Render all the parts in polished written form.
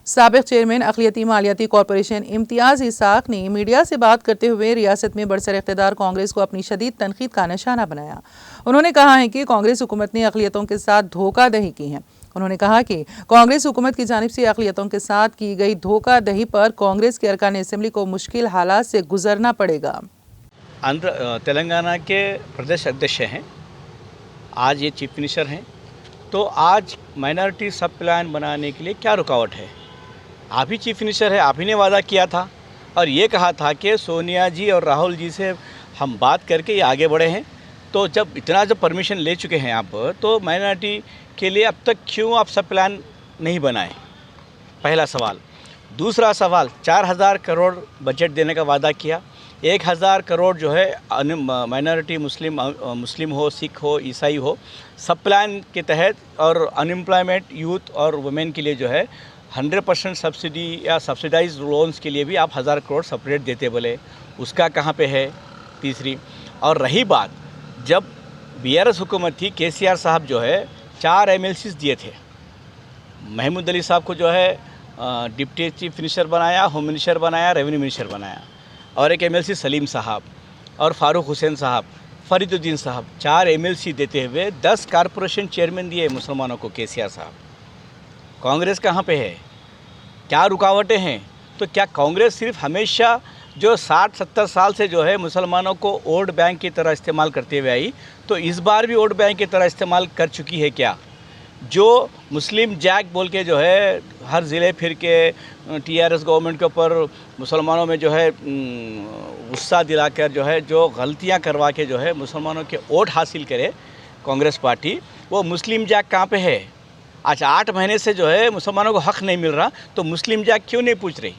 साबिक chairman अक़लियती मालियाती corporation इम्तियाज़ Isaac ने media से बात करते हुए रियासत में बरसर इक़्तिदार कांग्रेस को अपनी शदीद तनकीद का निशाना बनाया। उन्होंने कहा है कि कांग्रेस हुकूमत ने अक़लियतों के साथ धोखाधही की है। उन्होंने कहा कि कांग्रेस हुकूमत की जानिब से अक़लियतों के साथ की गई धोखाधही पर कांग्रेस के अरकान असम्बली को मुश्किल हालात से गुजरना पड़ेगा। तेलंगाना के प्रदेश अध्यक्ष हैं, आज ये चीफ मिनिस्टर हैं, तो आज माइनॉरिटी सब प्लान बनाने के लिए क्या रुकावट है? आप ही चीफ मिनिस्टर है, आप ही ने वादा किया था और ये कहा था कि सोनिया जी और राहुल जी से हम बात करके ये आगे बढ़े हैं। तो जब इतना जब परमिशन ले चुके हैं आप, तो माइनॉरिटी के लिए अब तक क्यों आप सब प्लान नहीं बनाए? पहला सवाल। दूसरा सवाल, 4000 करोड़ बजट देने का वादा किया, 1000 करोड़ जो है माइनॉरिटी मुस्लिम हो, सिख हो, ईसाई हो, सब प्लान के तहत और अनएम्प्लॉयमेंट यूथ और वुमेन के लिए जो है 100% सब्सिडी या सब्सिडाइज लोन्स के लिए भी आप 1000 करोड़ सेपरेट देते बोले, उसका कहाँ पे है? तीसरी। और रही बात, जब बीआरएस हुकूमत थी, केसीआर साहब जो है 4 एमएलसीज दिए थे। महमूद अली साहब को जो है डिप्टी चीफ मिनिस्टर बनाया, होम मिनिस्टर बनाया, रेवेन्यू मिनिस्टर बनाया, और एक एमएलसी सलीम साहब और फारूक हुसैन साहब, फरीदुद्दीन साहब, 4 एमएलसी देते हुए 10 कारपोरेशन चेयरमैन दिए मुसलमानों को केसीआर साहब। कांग्रेस कहाँ पे है? क्या रुकावटें हैं? तो क्या कांग्रेस सिर्फ हमेशा जो 60-70 साल से जो है मुसलमानों को वोट बैंक की तरह इस्तेमाल करते हुए आई, तो इस बार भी वोट बैंक की तरह इस्तेमाल कर चुकी है क्या? जो मुस्लिम जैक बोल के जो है हर ज़िले फिर के टीआरएस गवर्नमेंट के ऊपर मुसलमानों में जो है गुस्सा दिलाकर जो है जो गलतियां करवा के जो है मुसलमानों के वोट हासिल करे कांग्रेस पार्टी, वो मुस्लिम जैक कहाँ पे है? आज 8 महीने से जो है मुसलमानों को हक़ नहीं मिल रहा, तो मुस्लिम जैक क्यों नहीं पूछ रही?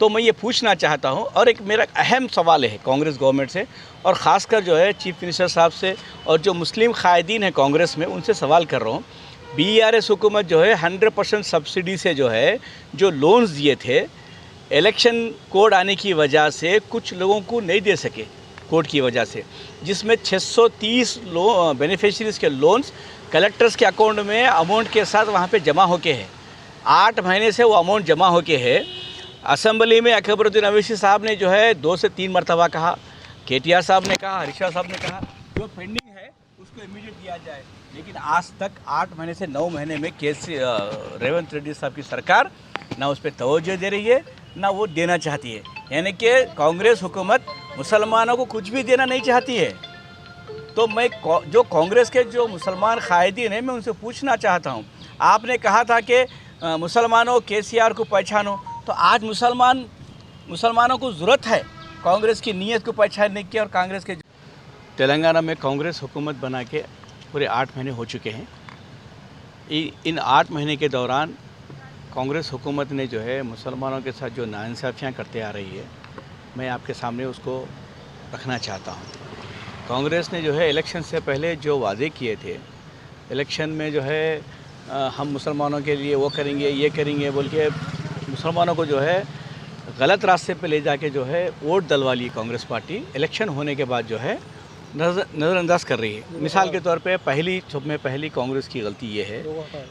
तो मैं ये पूछना चाहता हूँ। और एक मेरा अहम सवाल है कांग्रेस गवर्नमेंट से, और ख़ासकर जो है चीफ मिनिस्टर साहब से, और जो मुस्लिम कायदीन हैं कांग्रेस में, उनसे सवाल कर रहा हूँ। बीआरएस हुकूमत जो है 100% सब्सिडी से जो है जो लोन्स दिए थे, इलेक्शन कोड आने की वजह से कुछ लोगों को नहीं दे सके कोड की वजह से, जिसमें 630 बेनिफिशरीज़ के लोन्स कलेक्टर्स के अकाउंट में अमाउंट के साथ वहाँ पे जमा होके है। 8 महीने से वो अमाउंट जमा होके है। असम्बली में अकबरुद्दीन अवैसी साहब ने जो है 2 से 3 मरतबा कहा, केटीआर साहब ने कहा, हरीश साहब ने कहा जो पेंडिंग है उसको इमीडिएट दिया जाए, लेकिन आज तक 8 महीने से 9 महीने में रेवंत रेड्डी साहब की सरकार ना उस पर तवज्जो दे रही है, ना वो देना चाहती है। यानी कि कांग्रेस हुकूमत मुसलमानों को कुछ भी देना नहीं चाहती है। तो मैं जो कांग्रेस के जो मुसलमान कायदीन हैं, मैं उनसे पूछना चाहता हूं, आपने कहा था कि मुसलमानों केसीआर को पहचानो, तो आज मुसलमानों को ज़रूरत है कांग्रेस की नीयत को पहचानने की। और कांग्रेस के तेलंगाना में कांग्रेस हुकूमत बना के पूरे 8 महीने हो चुके हैं। इन 8 महीने के दौरान कांग्रेस हुकूमत ने जो है मुसलमानों के साथ जो नाइंसाफ़ियाँ करते आ रही है, मैं आपके सामने उसको रखना चाहता हूँ। कांग्रेस ने जो है इलेक्शन से पहले जो वादे किए थे, इलेक्शन में जो है हम मुसलमानों के लिए वो करेंगे, ये करेंगे बोल के मुसलमानों को जो है गलत रास्ते पे ले जाके जो है वोट डलवा ली कांग्रेस पार्टी। इलेक्शन होने के बाद जो है नज़रअंदाज कर रही है। मिसाल के तौर पे पहली कांग्रेस की गलती ये है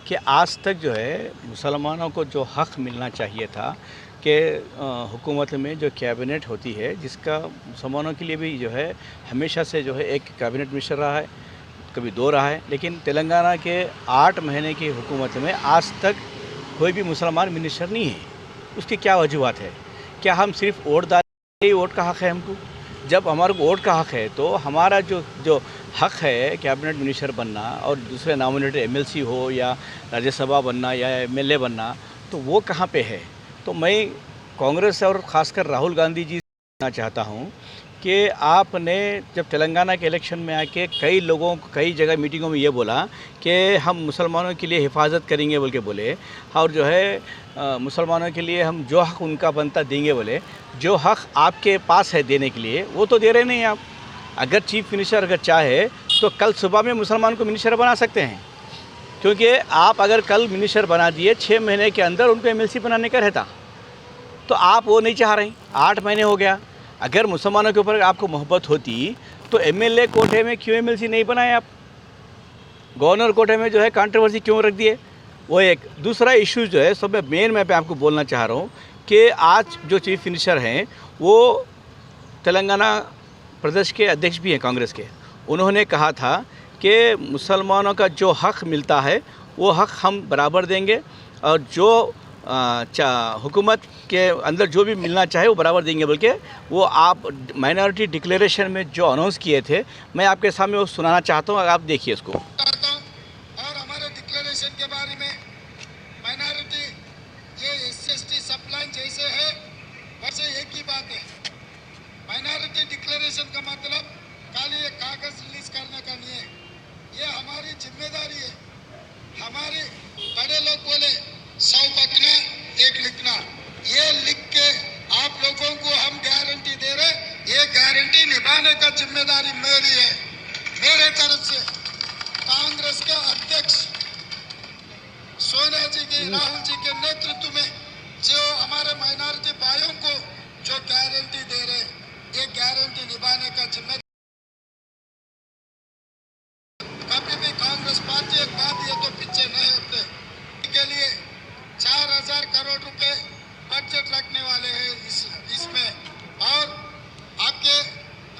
कि आज तक जो है मुसलमानों को जो हक़ मिलना चाहिए था कि हुकूमत में जो कैबिनेट होती है, जिसका मुसलमानों के लिए भी जो है हमेशा से जो है एक कैबिनेट मिनिस्टर रहा है, कभी 2 रहा है, लेकिन तेलंगाना के 8 महीने की हुकूमत में आज तक कोई भी मुसलमान मिनिस्टर नहीं है। उसकी क्या वजूहत है? क्या हम सिर्फ वोट डाले ही वोट का हक़ है हमको? जब हमारे को वोट का हक़ है तो हमारा जो हक़ है कैबिनेट मिनिस्टर बनना और दूसरे नॉमिनेटेड एमएलसी हो या राज्यसभा बनना या एमएलए बनना, तो वो कहाँ पे है? तो मैं कांग्रेस और ख़ासकर राहुल गांधी जी से कहना चाहता हूँ कि आपने जब तेलंगाना के इलेक्शन में आके कई लोगों को कई जगह मीटिंगों में ये बोला कि हम मुसलमानों के लिए हिफाजत करेंगे बोल के बोले, और जो है मुसलमानों के लिए हम जो हक़ उनका बनता देंगे बोले। जो हक़ आपके पास है देने के लिए वो तो दे रहे नहीं आप। अगर चीफ मिनिस्टर अगर चाहे तो कल सुबह में मुसलमान को मिनिस्टर बना सकते हैं, क्योंकि आप अगर कल मिनिस्टर बना दिए 6 महीने के अंदर उनको एमएलसी बनाने का रहता, तो आप वो नहीं चाह रहे। 8 महीने हो गया। अगर मुसलमानों के ऊपर आपको मोहब्बत होती तो एमएलए कोटे में क्यों एमएलसी नहीं बनाए आप? गवर्नर कोटे में जो है कंट्रोवर्सी क्यों रख दिए? वो एक दूसरा इशू जो है सब मेन मैं पे आपको बोलना चाह रहा हूँ कि आज जो चीफ मिनिस्टर हैं वो तेलंगाना प्रदेश के अध्यक्ष भी हैं कांग्रेस के। उन्होंने कहा था कि मुसलमानों का जो हक़ मिलता है वो हक़ हम बराबर देंगे और जो हुकूमत के अंदर जो भी मिलना चाहे वो बराबर देंगे, बल्कि वो आप माइनॉरिटी डिक्लेरेशन में जो अनाउंस किए थे मैं आपके सामने वो सुनाना चाहता हूँ, आप देखिए इसको। और हमारे डिक्लेरेशन के बारे में माइनॉरिटी ये SC/ST सप्लाइन जैसे है वैसे एक ही बात है। माइनॉरिटी डिक्लेरेशन का मतलब खाली एक कागज रिलीज करने का नहीं है, ये हमारी जिम्मेदारी है। हमारे बड़े लोग बोले 100 पकना 1 लिखना, ये लिख के आप लोगों को हम गारंटी दे रहे, ये गारंटी निभाने का जिम्मेदारी मेरी है। मेरे तरफ से कांग्रेस के अध्यक्ष सोनिया जी के, राहुल जी के नेतृत्व में जो हमारे माइनॉरिटी भाइयों को जो गारंटी दे रहे, ये गारंटी निभाने का जिम्मेदारी। कभी भी कांग्रेस पार्टी एक बात ये तो पीछे नहीं होते। के लिए 4000 करोड़ रुपए बजट रखने वाले हैं इसमें, और आपके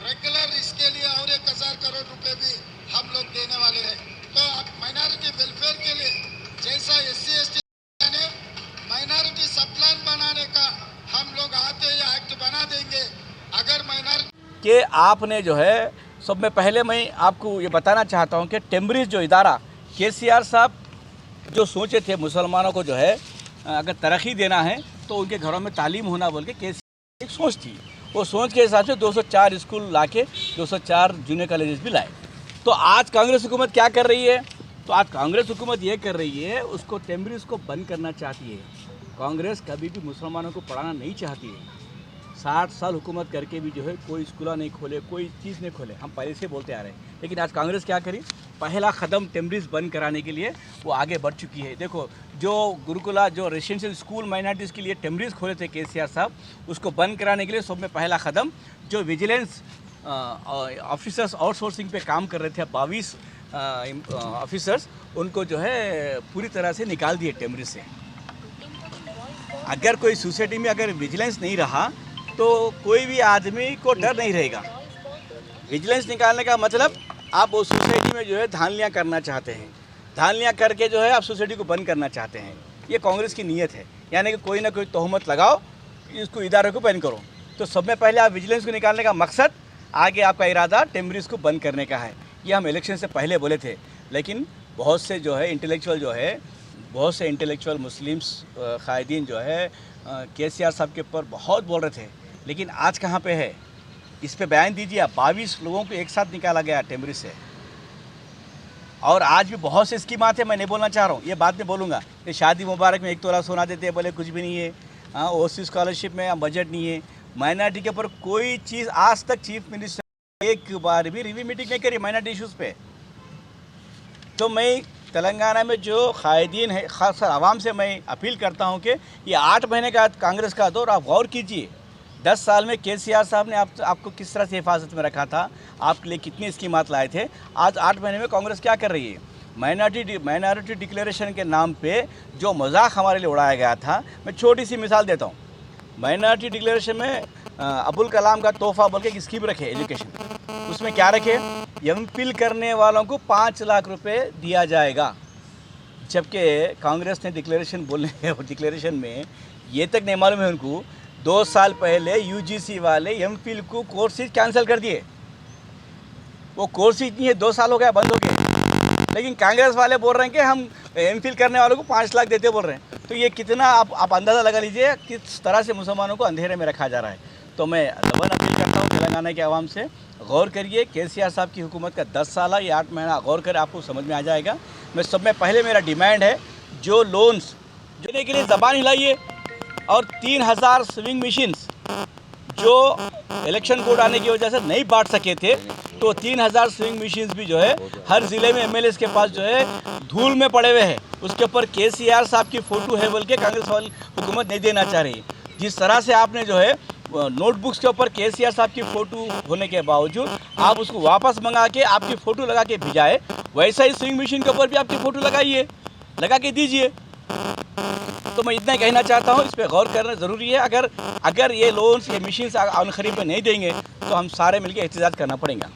रेगुलर इसके लिए और 1000 करोड़ रुपए भी हम लोग देने वाले हैं। तो आप माइनॉरिटी वेलफेयर के लिए जैसा SC/ST ने माइनॉरिटी सप्लाइन बनाने का हम लोग आते ही एक्ट बना देंगे। अगर माइनॉरिटी कि आपने जो है सब में पहले मैं आपको ये बताना चाहता हूँ कि टेम्ब्रिज जो इदारा KCR साहब जो सोचे थे मुसलमानों को जो है अगर तरक्की देना है तो उनके घरों में तालीम होना बोल के KCR एक सोच थी, वो सोच के हिसाब से 204 स्कूल लाके 204 जूनियर कॉलेजेस भी लाए। तो आज कांग्रेस हुकूमत क्या कर रही है? तो आज कांग्रेस हुकूमत ये कर रही है, उसको टेम्ब्रिज को बंद करना चाहती है। कांग्रेस कभी भी मुसलमानों को पढ़ाना नहीं चाहती है। 60 साल हुकूमत करके भी जो है कोई स्कूल नहीं खोले, कोई चीज़ नहीं खोले, हम पहले से बोलते आ रहे हैं। लेकिन आज कांग्रेस क्या करी, पहला कदम टेम्ब्रिज बंद कराने के लिए वो आगे बढ़ चुकी है। देखो जो गुरुकुला जो रेसिडेंशियल स्कूल माइनॉरिटीज़ के लिए टेम्ब्रिज खोले थे KCR साहब, उसको बंद कराने के लिए सब में पहला कदम जो विजिलेंस ऑफिसर्स आउटसोर्सिंग पे काम कर रहे थे 22 ऑफिसर्स, उनको जो है पूरी तरह से निकाल दिए टेम्ब्रिज से। अगर कोई सोसाइटी में अगर विजिलेंस नहीं रहा तो कोई भी आदमी को डर नहीं रहेगा। विजिलेंस निकालने का मतलब आप उस सोसाइटी में जो है धांधलियाँ करना चाहते हैं, धांधलियाँ करके जो है आप सोसाइटी को बंद करना चाहते हैं। ये कांग्रेस की नीयत है, यानी कि कोई ना कोई तोहमत लगाओ, इसको इदारे को बंद करो। तो सब में पहले आप विजिलेंस को निकालने का मकसद, आगे आपका इरादा टेम्ब्रिज को बंद करने का है। ये हम इलेक्शन से पहले बोले थे, लेकिन बहुत से जो है इंटेलेक्चुअल मुस्लिम्स कायदीन जो है KCR साहब के ऊपर बहुत बोल रहे थे, लेकिन आज कहाँ पे है? इस पे बयान दीजिए आप। 22 लोगों को एक साथ निकाला गया टेम्ब्रिज से, और आज भी बहुत से स्कीमात है, मैं नहीं बोलना चाह रहा हूँ, ये बाद में बोलूँगा कि शादी मुबारक में 1 तोला सोना देते हैं, बोले कुछ भी नहीं है। OC स्कॉलरशिप में बजट नहीं है। माइनॉरिटी के ऊपर कोई चीज़ आज तक चीफ मिनिस्टर एक बार भी रिव्यू मीटिंग नहीं करी माइनॉरिटी इशूज़ पे। तो मैं तेलंगाना में जो कायदीन है, खास आवाम से मैं अपील करता हूँ कि ये 8 महीने का कांग्रेस का दौर आप गौर कीजिए। 10 साल में KCR साहब ने आपको किस तरह से हिफाजत में रखा था, आपके लिए कितनी स्कीमात लाए थे। आज 8 महीने में कांग्रेस क्या कर रही है? माइनॉरिटी डिक्लेरेशन के नाम पे जो मजाक हमारे लिए उड़ाया गया था, मैं छोटी सी मिसाल देता हूँ। माइनॉरिटी डिक्लेरेशन में अब्दुल कलाम का तोहफा बोल के एक स्कीम रखे एजुकेशन, उसमें क्या रखे, MPhil करने वालों को 5 लाख रुपए दिया जाएगा। जबकि कांग्रेस ने डिक्लेरेशन में ये तक नहीं मालूम है उनको, 2 साल पहले UGC वाले MPhil को कोर्सेज कैंसिल कर दिए। वो कोर्सेज नहीं है, 2 साल हो गया बंद हो गए, लेकिन कांग्रेस वाले बोल रहे हैं कि हम MPhil करने वालों को 5 लाख देते बोल रहे हैं। तो ये कितना आप अंदाज़ा लगा लीजिए किस तरह से मुसलमानों को अंधेरे में रखा जा रहा है। तो मैं दबन अपील करता हूँ तेलंगाना के आवाम से, गौर करिए। KCR साहब की हुकूमत का 10 साल या 8 महीना गौर कर, आपको समझ में आ जाएगा। मैं सब में पहले मेरा डिमांड है, जो लोन्स देने के लिए ज़बान हिलाइए, और 3000 स्विंग मशीन्स जो इलेक्शन कोड आने की वजह से नहीं बांट सके थे, तो 3000 स्विंग मशीन्स भी जो है हर ज़िले में MLAs के पास जो है धूल में पड़े हुए हैं। उसके ऊपर KCR साहब की फ़ोटो है बोल के कांग्रेस वाली हुकूमत नहीं देना चाह रही। जिस तरह से आपने जो है नोटबुक्स के ऊपर KCR साहब की फ़ोटो होने के बावजूद आप उसको वापस मंगा के आपकी फ़ोटो लगा के भिजाए, वैसा ही स्विंग मशीन के ऊपर भी आपकी फ़ोटो लगाइए। लगा के दीजिए। तो मैं इतना कहना चाहता हूँ, इस पर गौर करना ज़रूरी है। अगर ये लोन्स ये मशीन ऑन खरीद में नहीं देंगे तो हम सारे मिलकर एहतजाज करना पड़ेगा।